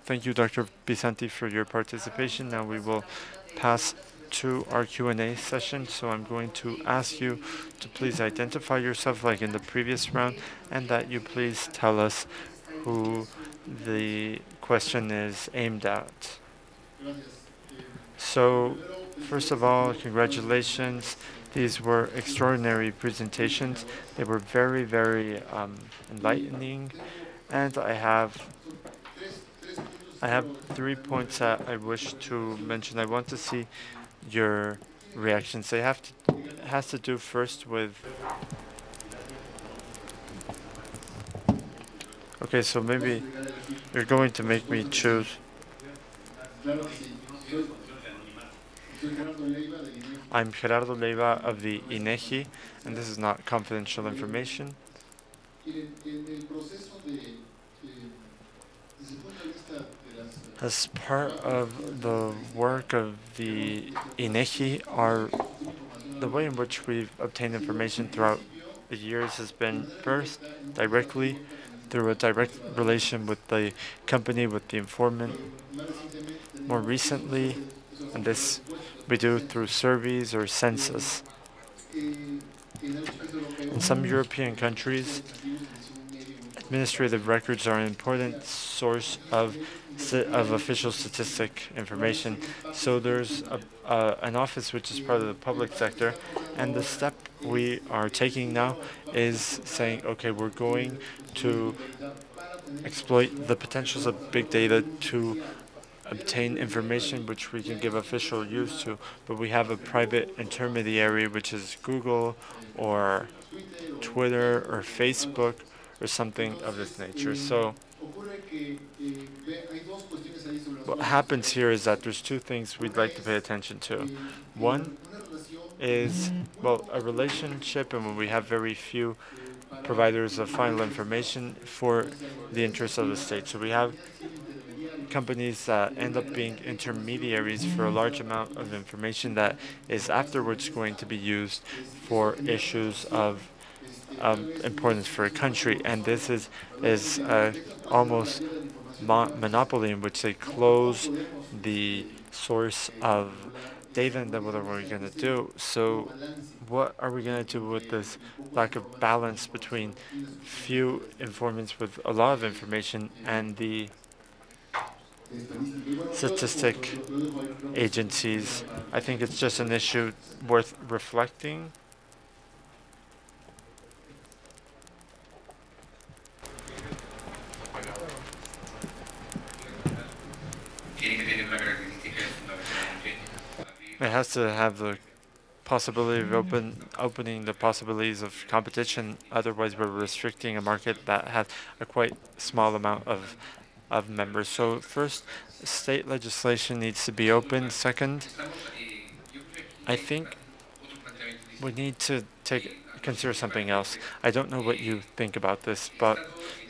thank you, Dr. Bisanti, for your participation. Now we will pass to our Q&A session. So I'm going to ask you to please identify yourself like in the previous round, and that you please tell us who the question is aimed at. So, first of all, congratulations. These were extraordinary presentations. They were very, very enlightening, and I have 3 points that I wish to mention. I want to see your reactions. It has to do first with. Okay, so maybe you're going to make me choose. I'm Gerardo Leiva of the INEGI, and this is not confidential information. As part of the work of the INEGI, the way in which we've obtained information throughout the years has been first directly through a direct relation with the company, with the informant. More recently, and this we do through surveys or census. In some European countries, administrative records are an important source of official statistic information. So there's an office which is part of the public sector, and the step we are taking now is saying, okay, we're going to exploit the potentials of big data to obtain information which we can give official use to, but we have a private intermediary, which is Google or Twitter or Facebook or something of this nature. So what happens here is that there's two things we'd like to pay attention to. One is, well, a relationship, and when we have very few providers of final information for the interests of the state. So we have companies that end up being intermediaries for a large amount of information that is afterwards going to be used for issues of importance for a country. And this is almost monopoly in which they close the source of data, and then what are we going to do? So what are we going to do with this lack of balance between few informants with a lot of information and the statistic agencies? I think it's just an issue worth reflecting. It has to have the possibility of opening the possibilities of competition. Otherwise, we're restricting a market that has a quite small amount of members. So first, state legislation needs to be open. Second, I think we need to consider something else. I don't know what you think about this, but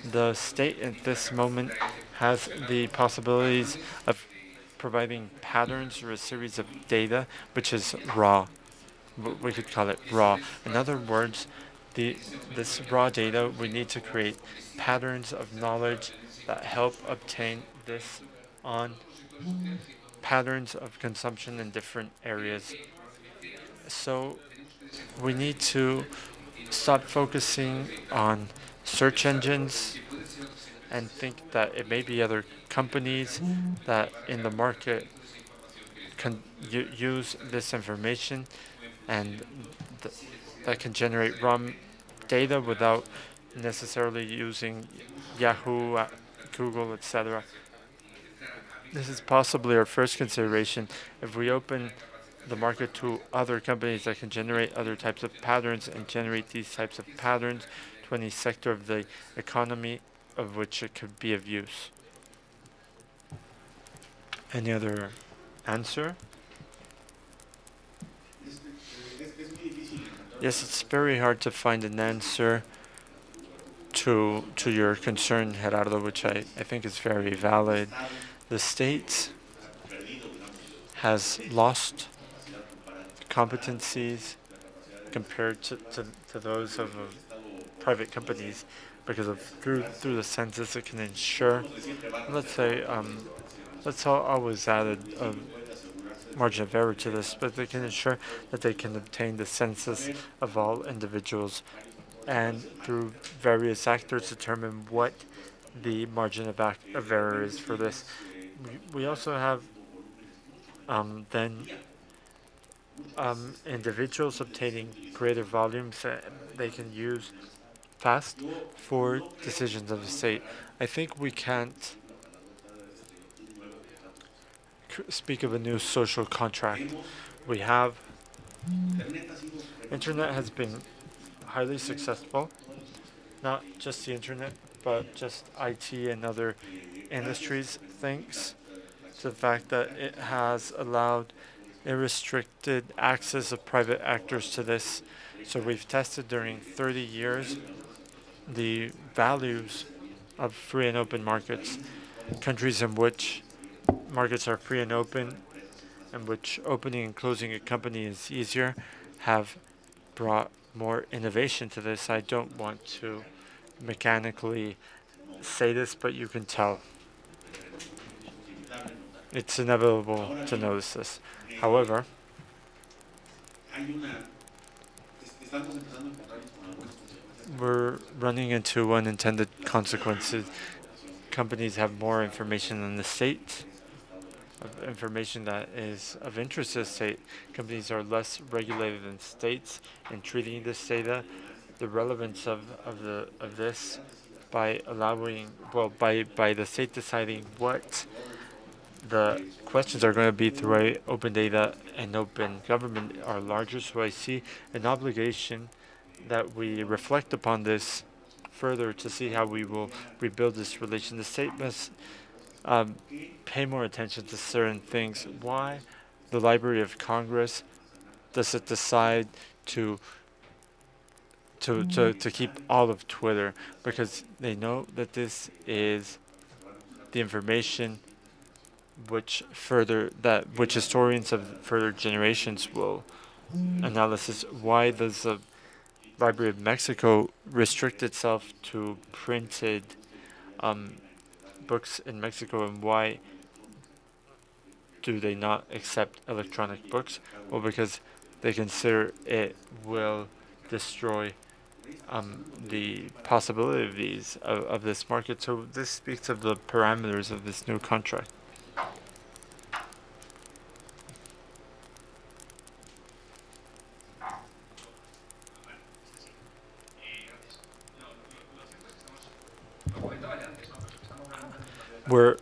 the state at this moment has the possibilities of providing patterns or a series of data, which is raw. We could call it raw. In other words, this raw data, we need to create patterns of knowledge that help obtain this on patterns of consumption in different areas. So we need to stop focusing on search engines and think that it may be other companies that in the market can use this information and that can generate raw data without necessarily using Yahoo, Google, etc. This is possibly our first consideration. If we open the market to other companies that can generate other types of patterns and generate these types of patterns to any sector of the economy of which it could be of use. Any other answer? Yes, it's very hard to find an answer to your concern, Gerardo, which I think is very valid. The state has lost competencies compared to those of private companies. because of through the census it can ensure, let's say, let's always add a margin of error to this, but they can ensure that they can obtain the census of all individuals, and through various actors determine what the margin of error is for this. We also have then individuals obtaining greater volumes that they can use fast for decisions of the state. I think we can't speak of a new social contract. We have internet has been highly successful, not just the internet, but just IT and other industries, thanks to the fact that it has allowed unrestricted access of private actors to this. So we've tested during 30 years the values of free and open markets. Countries in which markets are free and open, and which opening and closing a company is easier, have brought more innovation to this. I don't want to mechanically say this, but you can tell. It's inevitable to notice this. However, we're running into unintended consequences. Companies have more information than the state, of information that is of interest to the state. Companies are less regulated than states in treating this data. The relevance of this by allowing, well, by the state deciding what the questions are going to be through open data and open government are larger. So I see an obligation that we reflect upon this further to see how we will rebuild this relation. The state must pay more attention to certain things. Why the Library of Congress does it decide to keep all of Twitter? Because they know that this is the information which historians of further generations will analysis. Why does the Library of Mexico restrict itself to printed books in Mexico, and why do they not accept electronic books? Well, because they consider it will destroy the possibilities of this market. So this speaks of the parameters of this new contract. We're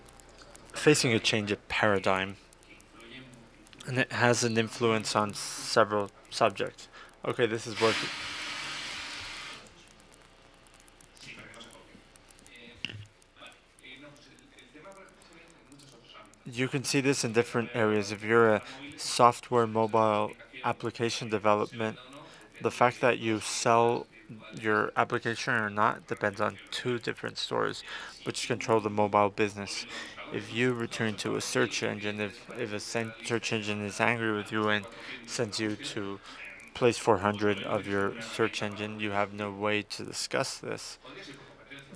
facing a change of paradigm, and it has an influence on several subjects. Okay, this is working. You can see this in different areas. If you're a software mobile application development, the fact that you sell your application or not depends on two different stores which control the mobile business. If you return to a search engine, if a search engine is angry with you and sends you to place 400 of your search engine, you have no way to discuss this.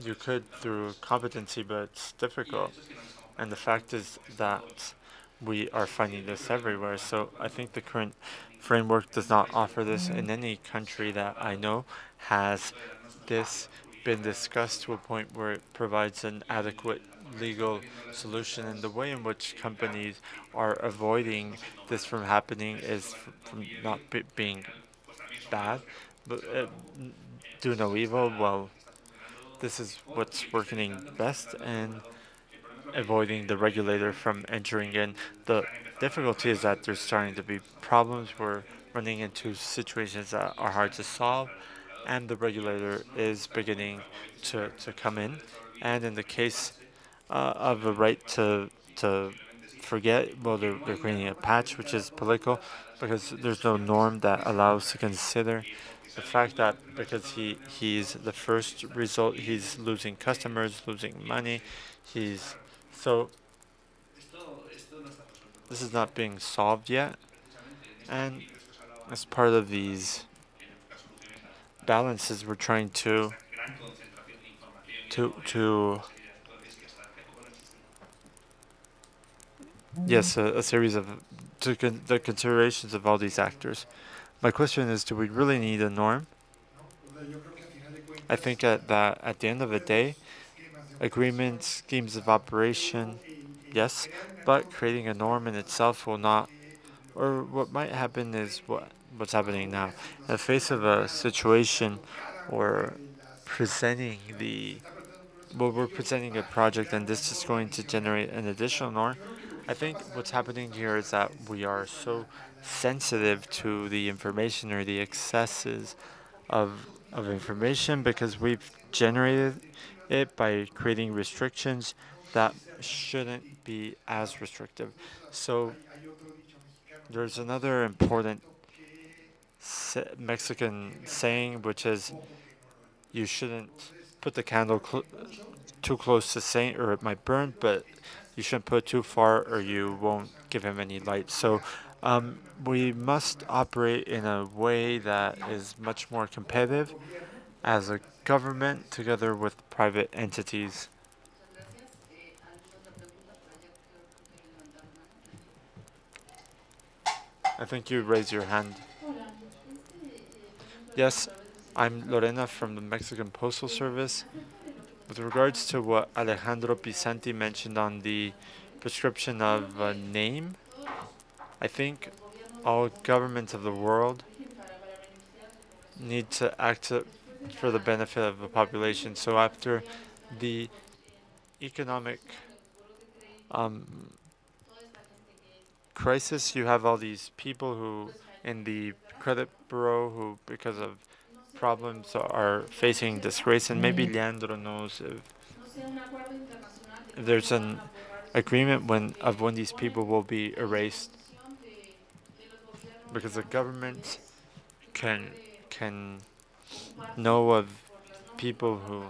You could through competency, but it's difficult. And the fact is that we are finding this everywhere. So I think the current framework does not offer this. In any country that I know has this been discussed to a point where it provides an adequate legal solution. And the way in which companies are avoiding this from happening is from not being bad, but do no evil. Well, this is what's working best, and avoiding the regulator from entering in. The difficulty is that there's starting to be problems. We're running into situations that are hard to solve, and the regulator is beginning to come in. And in the case of a right to forget, well, they're creating a patch which is political, because there's no norm that allows to consider the fact that because he's the first result, he's losing customers, losing money. So this is not being solved yet, and as part of these balances, we're trying to to yes, a series of the considerations of all these actors. My question is, do we really need a norm? I think that at the end of the day, agreements, schemes of operation, yes, but creating a norm in itself will not. Or what might happen is what's happening now. In the face of a situation or presenting the well, we're presenting a project and this is going to generate an additional norm. I think what's happening here is that we are so sensitive to the information or the excesses of information because we've generated it by creating restrictions that shouldn't be as restrictive. So there's another important Mexican saying, which is you shouldn't put the candle too close to Saint or it might burn, but you shouldn't put it too far or you won't give him any light. So we must operate in a way that is much more competitive as a government together with private entities. I think you raise your hand. Yes, I'm Lorena from the Mexican Postal Service. With regards to what Alejandro Pisanti mentioned on the prescription of a name, I think all governments of the world need to act for the benefit of the population. So after the economic um, crisis, you have all these people who, in the credit bureau, who, because of problems, are facing disgrace. And maybe Leandro knows if there's an agreement when these people will be erased, because the government can know of people who,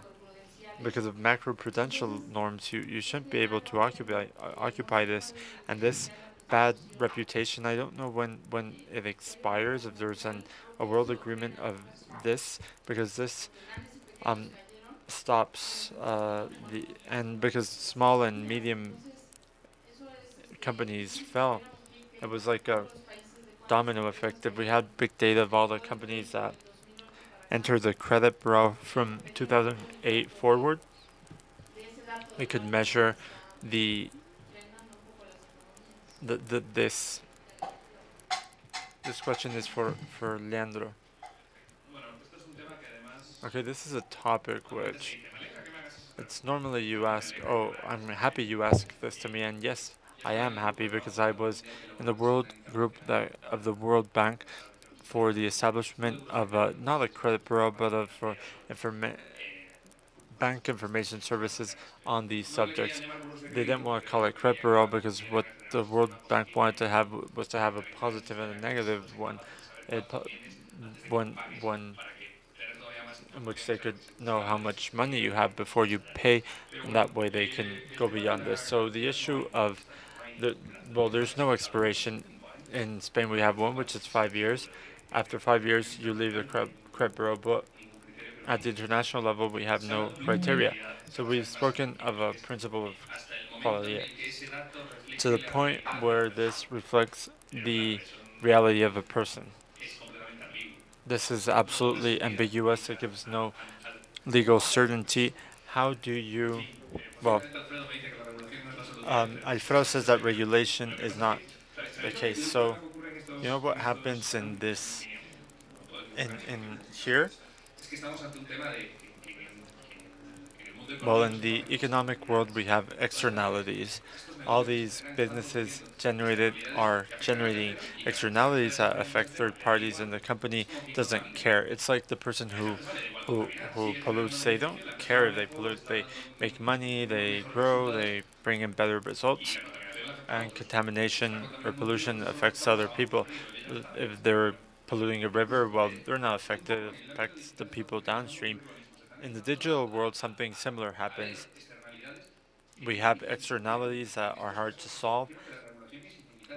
because of macroprudential norms, you shouldn't be able to occupy this, and this bad reputation. I don't know when it expires. If there's a world agreement of this, because this um stops the and because small and medium companies fell, it was like a domino effect. If we had big data of all the companies that entered the credit bureau from 2008 forward, we could measure the this question is for Leandro. Okay, this is a topic which it's normally you ask, oh, I'm happy you asked this to me, and yes, I am happy because I was in the world group of the World Bank for the establishment of not a credit bureau, but of for bank information services on these subjects. They didn't want to call it credit bureau because what the World Bank wanted to have was to have a positive and a negative one. It, one in which they could know how much money you have before you pay, and that way they can go beyond this. So the issue of there's no expiration. In Spain we have one, which is 5 years. After 5 years, you leave the credit bureau, but at the international level, we have no criteria. So we've spoken of a principle of quality to the point where this reflects the reality of a person. This is absolutely ambiguous. It gives no legal certainty. How do you, well, Alfredo says that regulation is not the case. So, you know what happens in this, in here? Well, in the economic world, we have externalities. All these businesses are generating externalities that affect third parties, and the company doesn't care. It's like the person who pollutes. They don't care if they pollute. They make money, they grow, they bring in better results, and contamination or pollution affects other people. If they're polluting a river, well, they're not affected. It affects the people downstream. In the digital world, something similar happens. We have externalities that are hard to solve,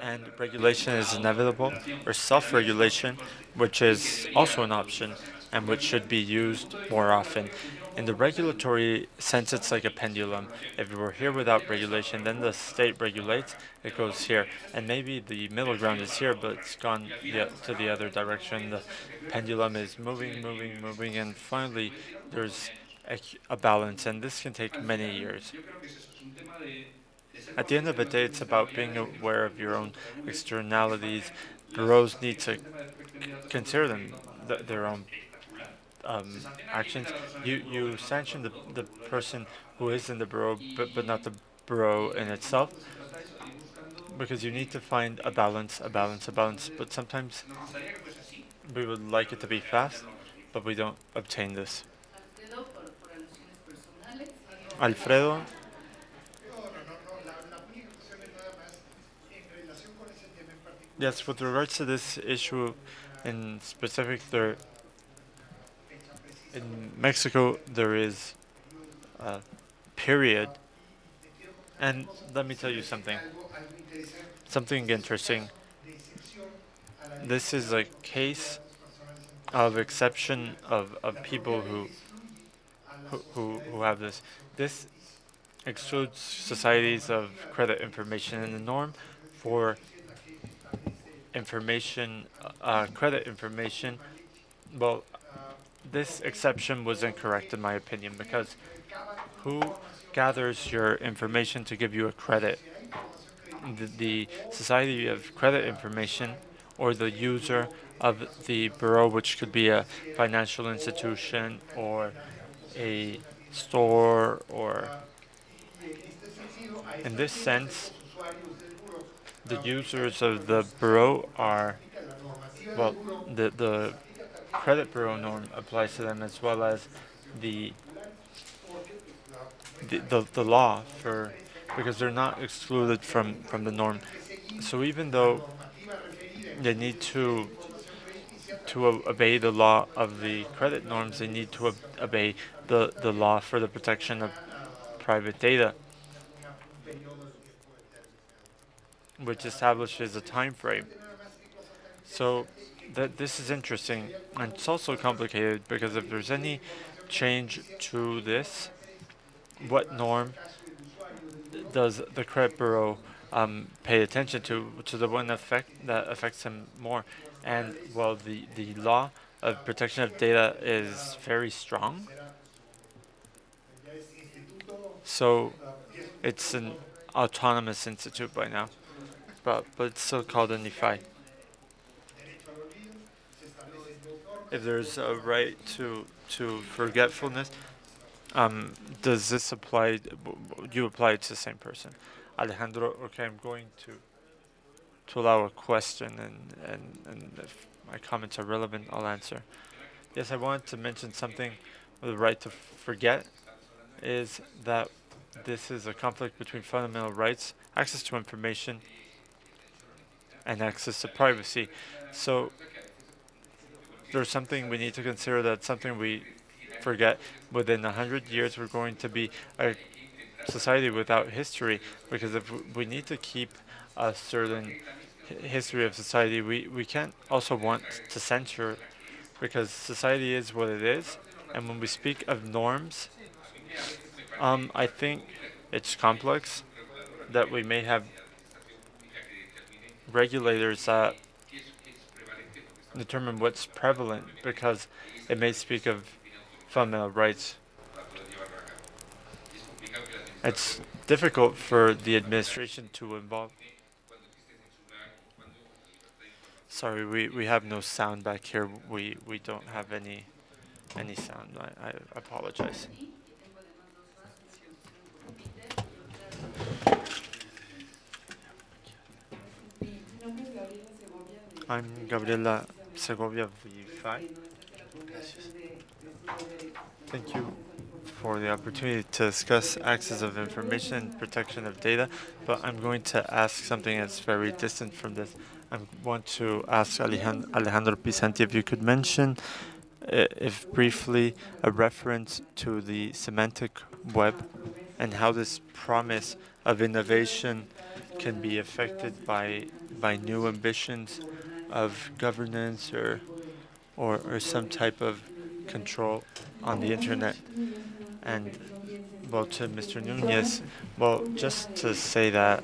and regulation is inevitable, or self-regulation, which is also an option and which should be used more often. In the regulatory sense, it's like a pendulum. If we're here without regulation, then the state regulates, it goes here. And maybe the middle ground is here, but it's gone to the other direction. The pendulum is moving, and finally there's a balance, and this can take many years. At the end of the day, it's about being aware of your own externalities. Bureaus need to consider their own actions. You sanction the person who is in the bureau, but not the bureau in itself, because you need to find a balance. But sometimes we would like it to be fast, but we don't obtain this. Alfredo. Yes, with regards to this issue in specific, in Mexico there is a period, and let me tell you something interesting. This is a case of exception of people who have this. This excludes societies of credit information, and the norm for information, credit information, well, this exception was incorrect in my opinion, because who gathers your information to give you a credit? The Society of Credit Information, or the user of the bureau, which could be a financial institution or a store, or in this sense, the users of the bureau are, well, the credit bureau norm applies to them, as well as the the law, for because they're not excluded from the norm. So even though they need to obey the law of the credit norms, they need to obey the law for the protection of private data, which establishes a time frame. So this is interesting, and it's also complicated, because if there's any change to this, what norm does the credit bureau pay attention to the one that affects him more? And well, the law of protection of data is very strong, so it's an autonomous institute by now, but it's still called an IFI. If there's a right to forgetfulness, does this apply? You apply it to the same person, Alejandro. Okay, I'm going to allow a question, and if my comments are relevant, I'll answer. Yes, I wanted to mention something with the right to forget, is that this is a conflict between fundamental rights, access to information, and access to privacy. So there's something we need to consider, that something we forget. Within 100 years, we're going to be a society without history, because if we need to keep a certain history of society, we can't also want to censure, because society is what it is. And when we speak of norms, I think it's complex, that we may have regulators that determine what's prevalent, because it may speak of fundamental rights. It's difficult for the administration to involve. Sorry, we have no sound back here. We don't have any sound. I apologize. I'm Gabriela Segovia V5. Thank you for the opportunity to discuss access of information and protection of data, but I'm going to ask something that's very distant from this. I want to ask Alejandro Picenti if you could mention, if briefly, a reference to the semantic web, and how this promise of innovation can be affected by new ambitions of governance, or some type of control on the internet. And well, to Mr. Nunez, well, just to say that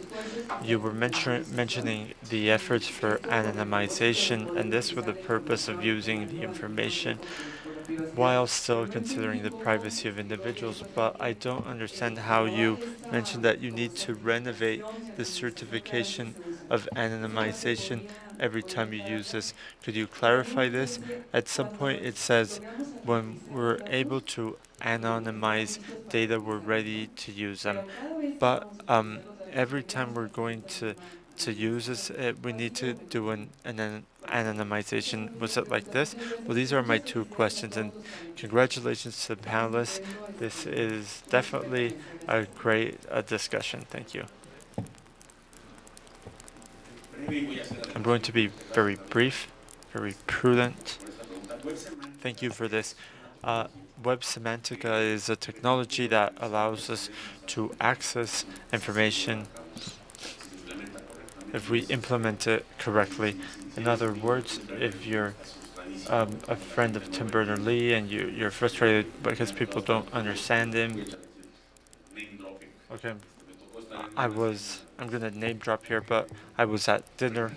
you were mentioning the efforts for anonymization, and this with the purpose of using the information while still considering the privacy of individuals. But I don't understand how you mentioned that you need to renovate the certification of anonymization every time you use this. Could you clarify this? At some point it says when we're able to anonymize data, we're ready to use them. But every time we're going to use this, we need to do an anonymization. Was it like this? Well, these are my two questions, and congratulations to the panelists. This is definitely a great discussion. Thank you. I'm going to be very brief, very prudent. Thank you for this. Web Semantica is a technology that allows us to access information if we implement it correctly. In other words, if you're a friend of Tim Berners-Lee and you're frustrated because people don't understand him. Okay, I'm gonna name drop here, but I was at dinner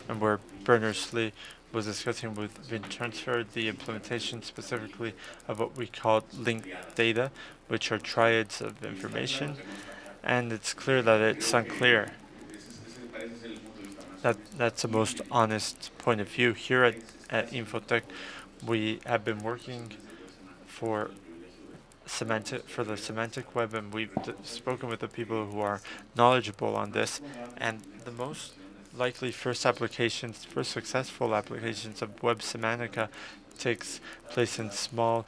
and where Berners-Lee was discussing with VinTransfer the implementation specifically of what we call linked data, which are triads of information, and it's clear that it's unclear. That's the most honest point of view. Here at Infotech, we have been working for the semantic web, and we've spoken with the people who are knowledgeable on this, and the most likely first successful applications of Web Semantica takes place in small,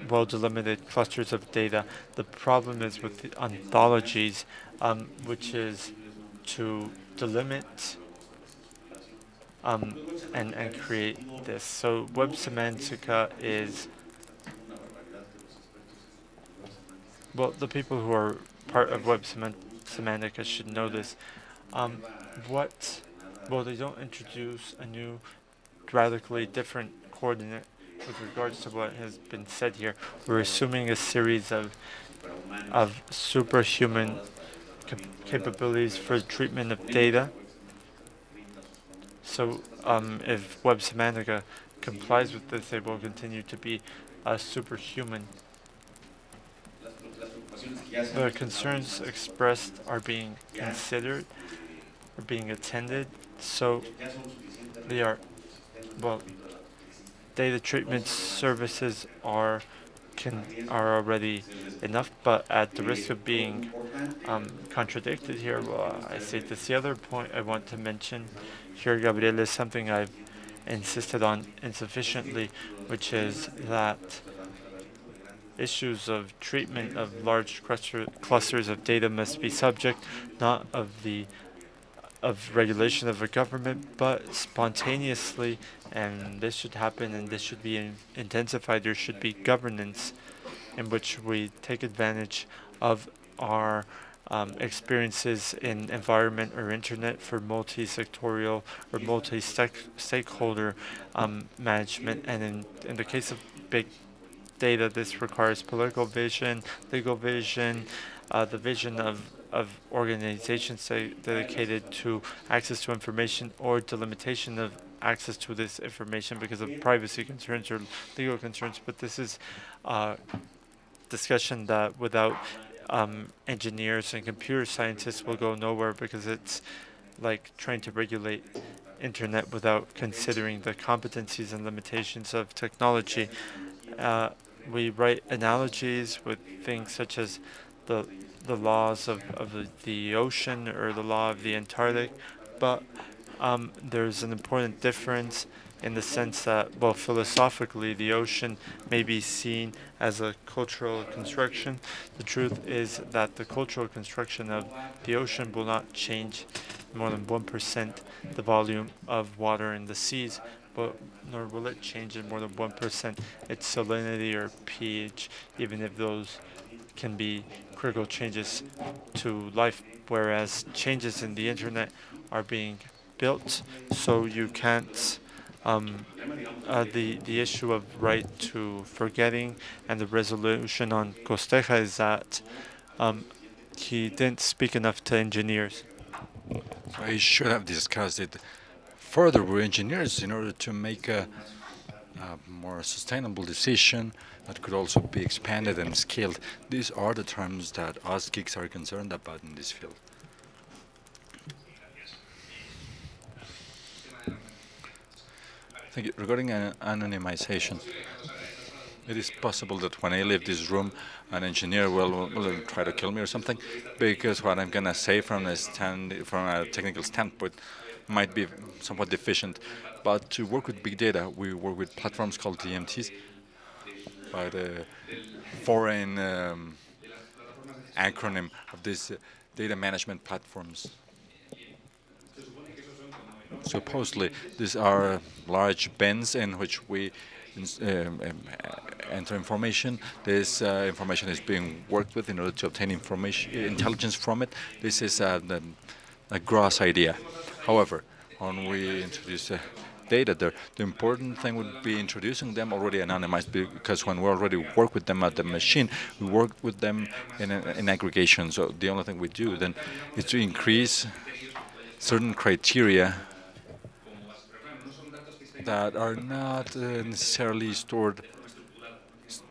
well-delimited clusters of data. The problem is with the ontologies, which is to delimit and create this. So Web Semantica is, well, the people who are part of Web Semantica should know this. Well, they don't introduce a new, radically different coordinate with regards to what has been said here. We're assuming a series of superhuman capabilities for treatment of data. So if Web Semantica complies with this, they will continue to be superhuman. The concerns expressed are being considered, are being attended, so they are, well, data treatment services are already enough, but at the risk of being contradicted here, well, I say this. The other point I want to mention here, Gabriel, is something I've insisted on insufficiently, which is that issues of treatment of large clusters of data must be subject not of regulation of a government, but spontaneously, and this should happen, and this should be intensified. There should be governance in which we take advantage of our experiences in environment or internet for multi-sectorial or multi-stakeholder management, and in the case of big data, this requires political vision, legal vision, the vision of organizations dedicated to access to information or delimitation of access to this information because of privacy concerns or legal concerns. But this is a discussion that without engineers and computer scientists will go nowhere, because it's like trying to regulate internet without considering the competencies and limitations of technology. We write analogies with things such as the laws of the ocean or the law of the Antarctic, but there's an important difference in the sense that, well, philosophically, the ocean may be seen as a cultural construction. The truth is that the cultural construction of the ocean will not change more than 1% the volume of water in the seas, but nor will it change in more than 1% its salinity or pH, even if those can be critical changes to life, whereas changes in the internet are being built, so you can't the issue of right to forgetting and the resolution on Costeja is that he didn't speak enough to engineers. I should have discussed it further with engineers in order to make a more sustainable decision that could also be expanded and scaled. These are the terms that us geeks are concerned about in this field. Thank you. Regarding anonymization, it is possible that when I leave this room, an engineer will try to kill me or something, because what I'm gonna say from a technical standpoint might be somewhat deficient. But to work with big data, we work with platforms called DMTs, by the foreign acronym of these data management platforms. Supposedly, these are large bins in which we enter information. This information is being worked with in order to obtain intelligence from it. This is a gross idea. However, when we introduce data there, the important thing would be introducing them already anonymized, because when we already work with them at the machine, we work with them in aggregation. So the only thing we do then is to increase certain criteria that are not necessarily stored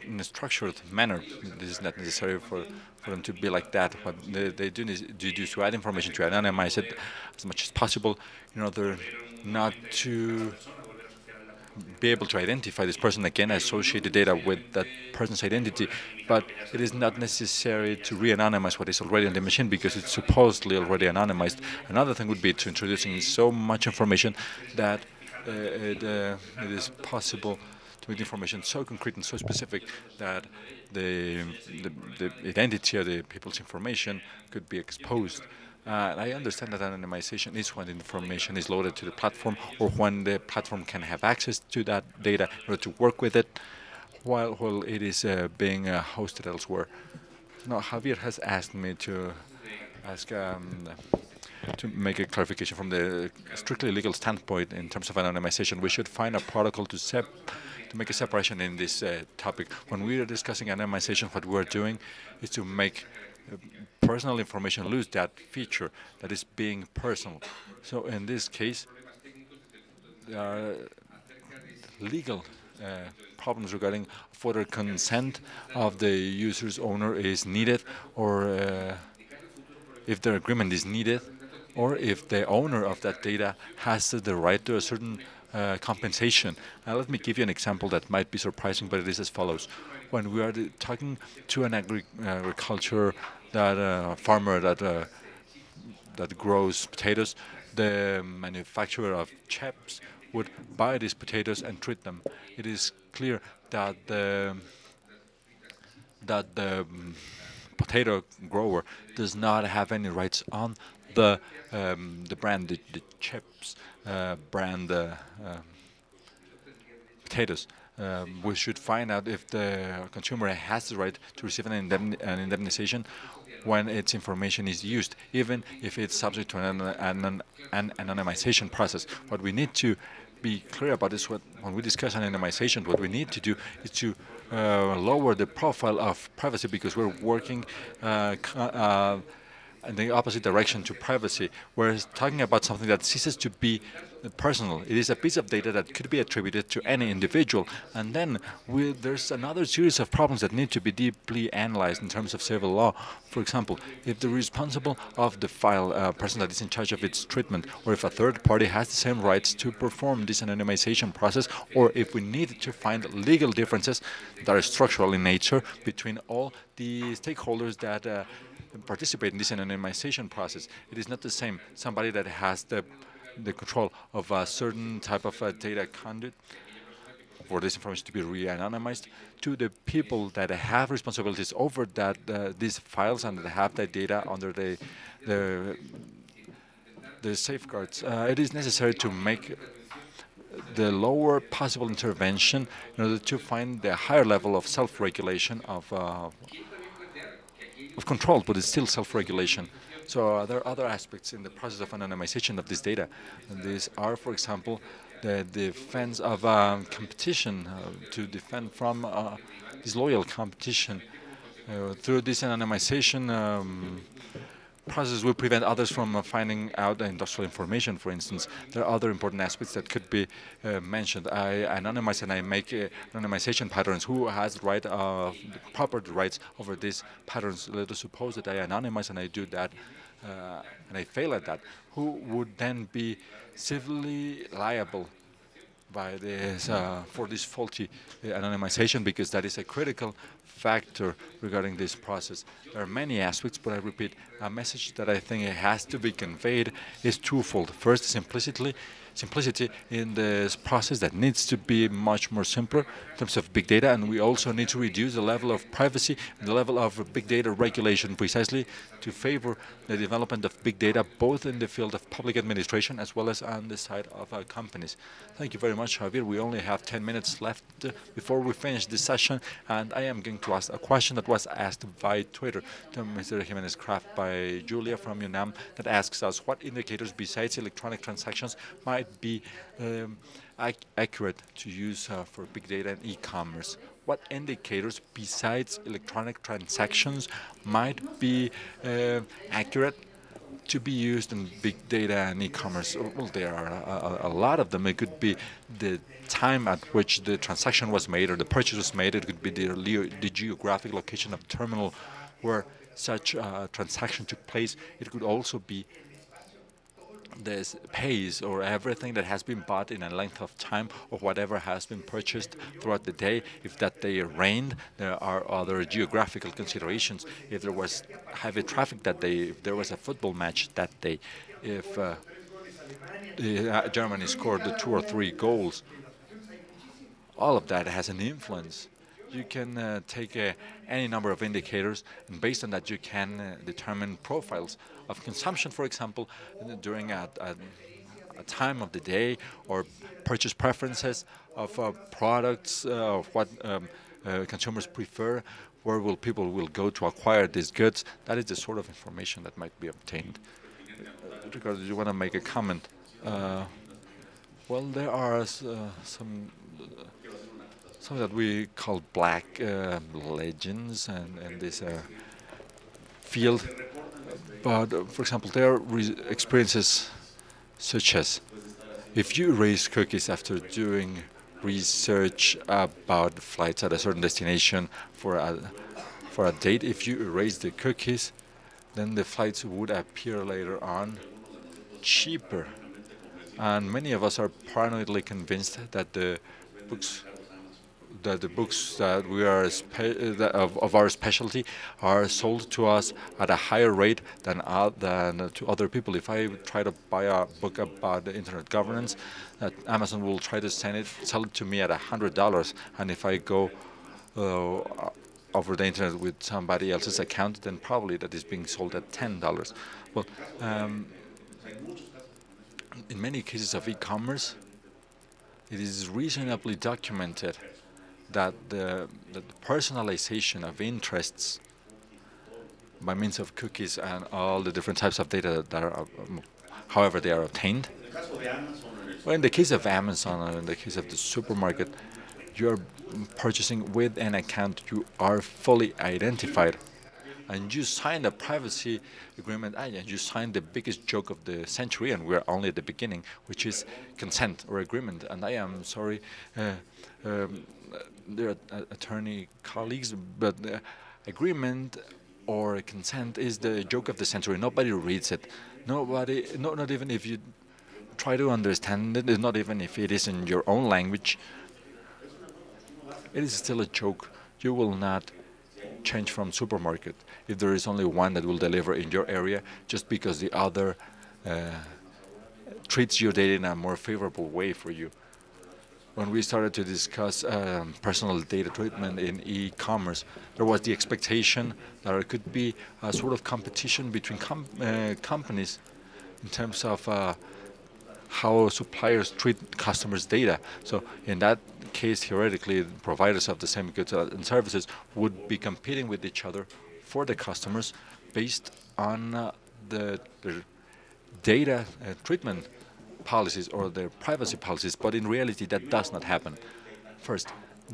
in a structured manner. This is not necessary for them to be like that. What they do is to add information, to anonymize it as much as possible in order not to be able to identify this person again, associate the data with that person's identity. But it is not necessary to re-anonymize what is already on the machine, because it's supposedly already anonymized. Another thing would be to introducing so much information that it is possible to make the information so concrete and so specific that the identity of the people's information could be exposed. I understand that anonymization is when the information is loaded to the platform, or when the platform can have access to that data in order to work with it while it is being hosted elsewhere. Now, Javier has asked me to ask to make a clarification from the strictly legal standpoint in terms of anonymization. We should find a protocol to make a separation in this topic. When we are discussing anonymization, what we are doing is to make personal information lose that feature that is being personal. So in this case, there are legal problems regarding whether consent of the user's owner is needed, or if their agreement is needed, or if the owner of that data has the right to a certain compensation. Now, let me give you an example that might be surprising, but it is as follows. When we are talking to an agriculture farmer that grows potatoes, the manufacturer of chips would buy these potatoes and treat them. It is clear that the potato grower does not have any rights on the brand, the chips brand potatoes. We should find out if the consumer has the right to receive an indemnation when its information is used, even if it's subject to an anonymization process. What we need to be clear about is when we discuss anonymization, what we need to do is to lower the profile of privacy, because we're working in the opposite direction to privacy. We're talking about something that ceases to be personal. It is a piece of data that could be attributed to any individual, and then there's another series of problems that need to be deeply analyzed in terms of civil law. For example, if the responsible of the file, person that is in charge of its treatment, or if a third party has the same rights to perform this anonymization process, or if we need to find legal differences that are structural in nature between all the stakeholders that participate in this anonymization process. It is not the same. Somebody that has the control of a certain type of data conduit for this information to be re-anonymized, to the people that have responsibilities over these files and that have that data under the safeguards. It is necessary to make the lower possible intervention in order to find the higher level of self-regulation of control, but it's still self-regulation. So there are other aspects in the process of anonymization of this data. And these are, for example, the defense of competition, to defend from disloyal competition. Through this anonymization process will prevent others from finding out industrial information, for instance. There are other important aspects that could be mentioned. I anonymize and I make anonymization patterns. Who has the right, the property rights over these patterns? Let us suppose that I anonymize and I do that, and I fail at that. Who would then be civilly liable by this for this faulty anonymization, because that is a critical factor regarding this process. There are many aspects, but I repeat, a message that I think has to be conveyed is twofold. First, simplicity in this process that needs to be much more simpler in terms of big data, and we also need to reduce the level of privacy and the level of big data regulation precisely to favor the development of big data both in the field of public administration as well as on the side of companies. Thank you very much, Javier. We only have 10 minutes left before we finish this session, and I am going to ask a question that was asked by Twitter to Mr. Jimenez Kraft by Julia from UNAM, that asks us what indicators besides electronic transactions might be accurate to use for big data and e-commerce. What indicators besides electronic transactions might be accurate to be used in big data and e-commerce? Well, there are a lot of them. It could be the time at which the transaction was made or the purchase was made. It could be the geographic location of the terminal where such a transaction took place. It could also be this pays or everything that has been bought in a length of time or whatever has been purchased throughout the day. If that day rained, there are other geographical considerations. If there was heavy traffic that day, if there was a football match that day, if Germany scored the 2 or 3 goals, all of that has an influence. You can take any number of indicators, and based on that you can determine profiles of consumption, for example, during a time of the day, or purchase preferences of products, of what consumers prefer, where people will go to acquire these goods. That is the sort of information that might be obtained. Ricardo, do you want to make a comment? Well, there are some that we call black legends and this field. But, for example, there are experiences such as if you erase cookies after doing research about flights at a certain destination for a date, if you erase the cookies, then the flights would appear later on cheaper. And many of us are paranoidly convinced that the books that we are of our specialty are sold to us at a higher rate than to other people. If I try to buy a book about the internet governance, Amazon will try to sell it to me at $100, and if I go over the internet with somebody else's account, then probably that is being sold at $10. Well, in many cases of e-commerce, it is reasonably documented that the personalization of interests by means of cookies and all the different types of data that are, however they are obtained. Well, in the case of Amazon or in the case of the supermarket, you are purchasing with an account. You are fully identified, and you signed a privacy agreement, and you signed the biggest joke of the century, and we're only at the beginning, which is consent or agreement. And I am sorry, there are attorney colleagues, but agreement or consent is the joke of the century. Nobody reads it. Nobody, not even if you try to understand it, not even if it is in your own language. It is still a joke. You will not change from supermarket if there is only one that will deliver in your area just because the other treats your data in a more favorable way for you. When we started to discuss personal data treatment in e-commerce, there was the expectation that there could be a sort of competition between companies in terms of how suppliers treat customers' data. So in that case, theoretically, providers of the same goods and services would be competing with each other for the customers based on the data treatment policies or their privacy policies, but in reality that does not happen. First,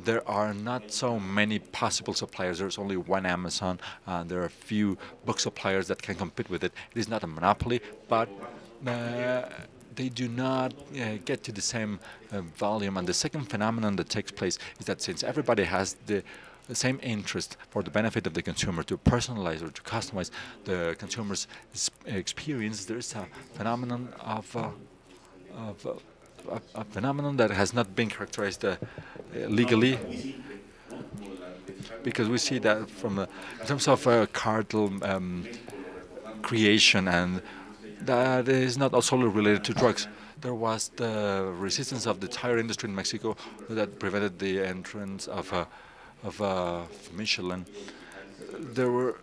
there are not so many possible suppliers. There's only one Amazon, and there are a few book suppliers that can compete with it. It is not a monopoly, but they do not get to the same volume. And the second phenomenon that takes place is that since everybody has the same interest for the benefit of the consumer to personalize or to customize the consumer's experience, there is a phenomenon a phenomenon that has not been characterized legally, because we see that from in terms of cartel creation, and that is not solely related to drugs. There was the resistance of the tire industry in Mexico that prevented the entrance of Michelin. There were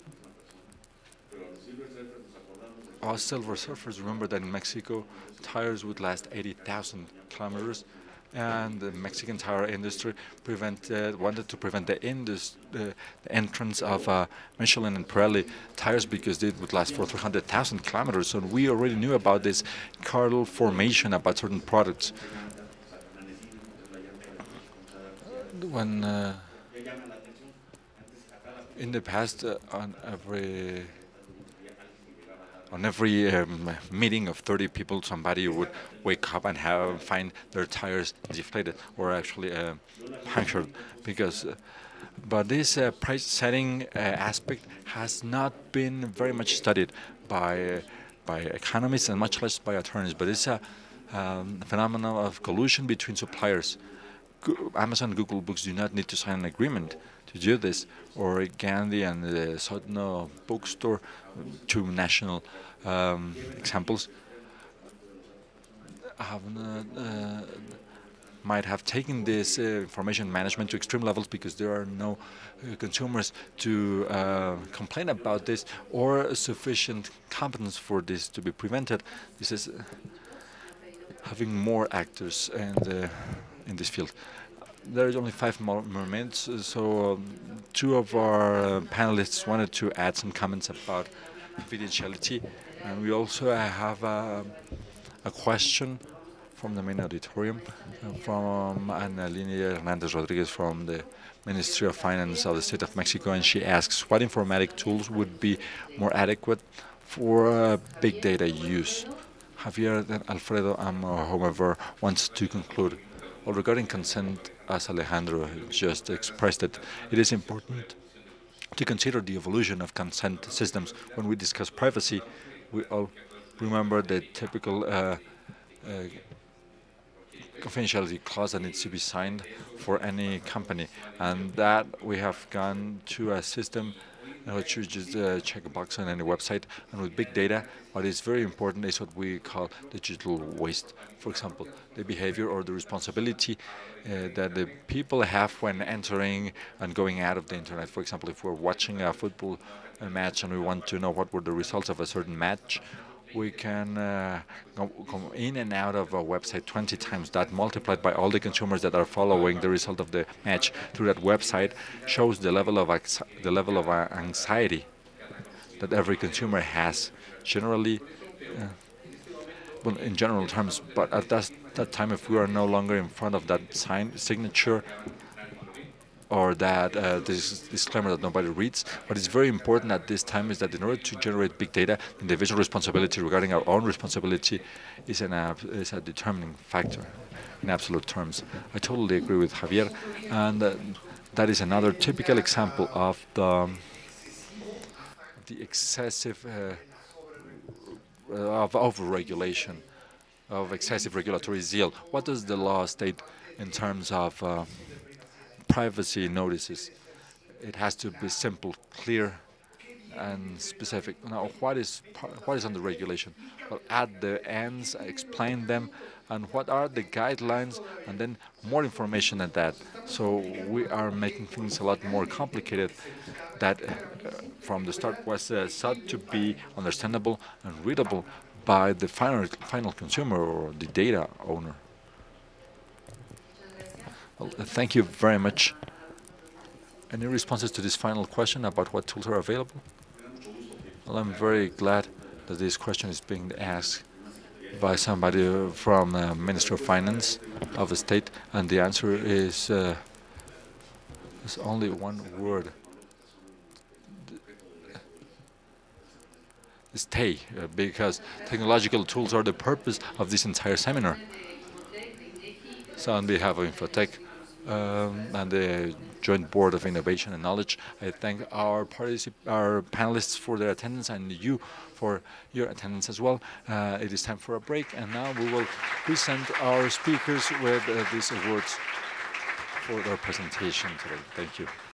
silver surfers. Remember that in Mexico, tires would last 80,000 kilometers, and the Mexican tire industry wanted to prevent the entrance of Michelin and Pirelli tires because they would last for 300,000 kilometers. So we already knew about this cartel formation about certain products. When in the past, on every meeting of 30 people, somebody would wake up and find their tires deflated or actually punctured. But this price setting aspect has not been very much studied by economists and much less by attorneys. But it's a phenomenon of collusion between suppliers. Amazon and Google Books do not need to sign an agreement to do this, or Gandhi and the Sodno bookstore, two national examples, might have taken this information management to extreme levels because there are no consumers to complain about this or sufficient competence for this to be prevented. This is having more actors in this field. There is only 5 more minutes, so two of our panelists wanted to add some comments about confidentiality, and we also have a question from the main auditorium from Ana Linia Hernandez Rodriguez from the Ministry of Finance of the State of Mexico, and she asks what informatic tools would be more adequate for big data use. Javier and Alfredo, however, wants to conclude. Well, regarding consent, as Alejandro just expressed it, it is important to consider the evolution of consent systems. When we discuss privacy, we all remember the typical confidentiality clause that needs to be signed for any company, and that we have gone to a system which you just check a box on any website. And with big data, what is very important is what we call digital waste. For example, the behavior or the responsibility that the people have when entering and going out of the internet. For example, if we're watching a football match and we want to know what were the results of a certain match, we can go in and out of a website 20 times. That multiplied by all the consumers that are following the result of the match through that website shows the level of anxiety that every consumer has. Generally, well, in general terms, but at that time, if we are no longer in front of that signature or that this disclaimer that nobody reads, what is very important at this time is that in order to generate big data, individual responsibility regarding our own responsibility is a determining factor in absolute terms. I totally agree with Javier, and that is another typical example of the excessive of overregulation, of excessive regulatory zeal. What does the law state in terms of privacy notices? It has to be simple, clear, and specific. Now, what is under regulation? Well, at the ends, explain them, and what are the guidelines, and then more information than that. So we are making things a lot more complicated. That from the start was sought to be understandable and readable by the final consumer or the data owner. Well, thank you very much. Any responses to this final question about what tools are available? Well, I'm very glad that this question is being asked. by somebody from Ministry of Finance of the state, and the answer is only one word: stay, because technological tools are the purpose of this entire seminar. So on behalf of Infotech and the Joint Board of Innovation and Knowledge, I thank our panelists for their attendance and you for your attendance as well. It is time for a break, and now we will present our speakers with these awards for their presentation today. Thank you.